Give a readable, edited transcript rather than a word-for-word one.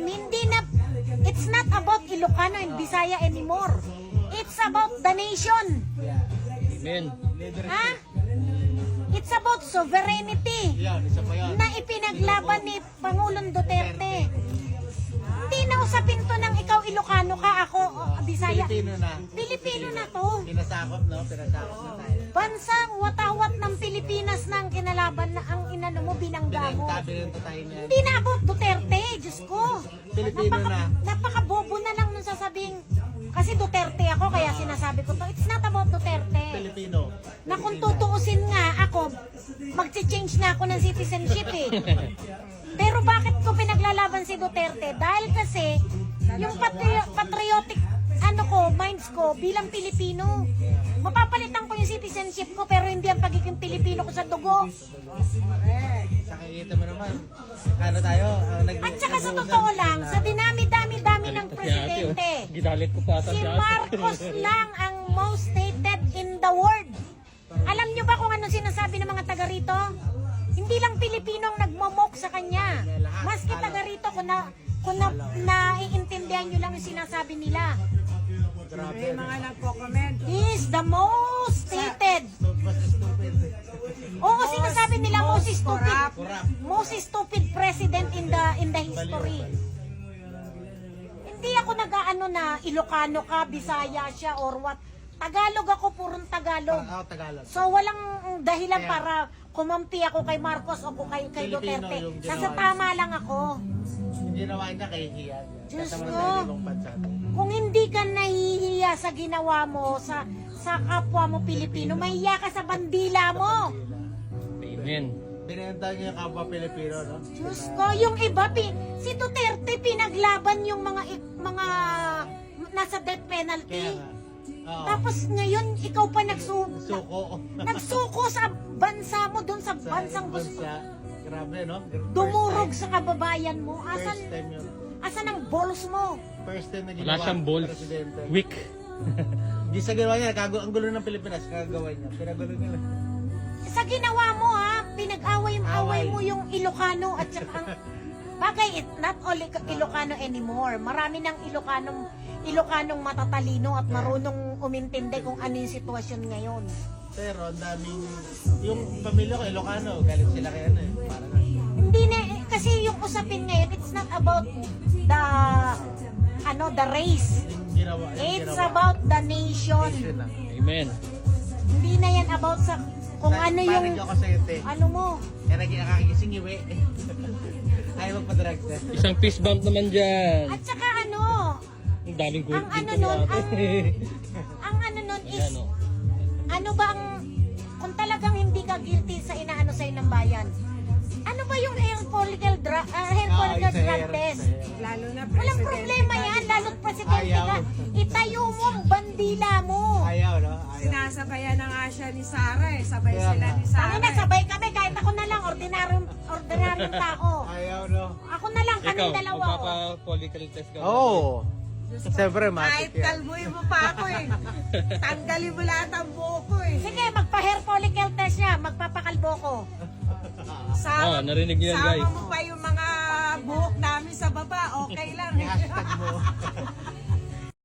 time, it's not about Ilocano and Bisaya anymore. It's about the nation. Amen. Ha? It's about sovereignty na ipinaglaban ni Pangulong Duterte. Hindi na usapin to ng ikaw Ilocano ka, ako Bisaya. Pilipino na to. Pinasakop, no? Pinasakop na tayo. Bansang watawat ng Pilipinas na ang kinalaban na ang inano mo, binangga mo. Binenta tayo niya. Hindi na about Duterte, Diyos ko. Pilipino na. Napakabobo na lang nung sasabing, kasi Duterte ako, kaya sinasabi ko to, it's not about Duterte. Pilipino. Na kung tutuusin nga ako, magche-change na ako ng citizenship eh. Pero bakit ko pinaglalaban si Duterte? Dahil kasi, yung patriotic minds ko bilang Pilipino. Mapapalitan ko yung citizenship ko pero hindi ang pagiging Pilipino ko sa dugo. Nakikita mo naman, ano tayo? At saka sa totoo lang, sa dinami-dami-dami ng presidente, Gidalit ko pa si Marcos lang ang most hated in the world. Alam nyo ba kung anong sinasabi ng mga taga rito? Hindi lang Pilipino ang nagmamok sa kanya. Maski taga rito, kung naiintindihan nyo lang yung sinasabi nila. May mga nagpo-comment. He is the most hated. Oo, sinasabi nila most stupid president in the history. Hindi ako nag-aano na Ilocano ka, Bisaya siya or what. Tagalog ako, purong Tagalog. Tagalog. So walang dahilan para kumampi ako kay Marcos o kay Duterte. Nasa tama lang ako. Hindi naman niya kay Hiyan. Diyos ko, kung hindi ka nahihiya sa ginawa mo, sa kapwa mo Pilipino, mahiya ka sa bandila mo. Amen. Binenta niya yung kapwa Pilipino, no? Diyos ko, yung iba, si Duterte pinaglaban yung mga nasa death penalty. Tapos ngayon, ikaw pa nagsuko sa bansa mo, dun sa bansang gusto. Grabe, no? Dumurog sa kababayan mo. First time yun. Asan ang balls mo? First time na ginawa. Wala siyang balls. Presidente. Weak. Hindi sa ginawa niya, ang gulo ng Pilipinas, kagagawa niya. Pinagulo niya lang. Sa ginawa mo ha, pinag-away mo yung Ilocano at saka ang bagay, not only Ilocano anymore. Marami ng Ilocanong matatalino at marunong umintindi kung ano yung sitwasyon ngayon. Pero ang daming, yung pamilya ko, Ilocano, galit sila kaya na eh. Parang, Hindi na, kasi yung usapin ngayon, it's not about the race. ginawa. It's about the nation. Amen. Hindi na yan about sa kung ano yung Parang ako sa'yo, te. ano mo. Kaya nakakising iwi. Ayaw magpa-drugs eh. Isang fist bump naman dyan. At saka Ang daming ang ano nun, ang ano nun is, Ayan, oh. ano ba ang, kung talagang hindi ka guilty sa inaano sa'yo ng bayan, ano ba yung hair follicle drug test? Lalo na Walang presidente problema ka, yan, di ba? lalo't presidente ka. Itayo mo ang bandila mo. Ayaw, no? Ayaw. Sinasabayan na nga siya ni Sara eh. Sabay Kaya sila nga. ni Sara. Ano na, sabay kami, kahit ako na lang, ordinaryong tao. Ayaw, no? Ako na lang, Ikaw, kaming dalawa. magpapa-follicle test ka. Oo. Siyempre, Kahit matik yan. kalbuhin mo pa ako eh. Tanggalin mo lahat ang buhok ko eh. Sige, magpa-hair follicle test niya, magpapakalbo ko. Oh, narinig niyo yan, guys. Sama mo pa yung mga buhok namin sa baba, okay lang. Hashtag mo.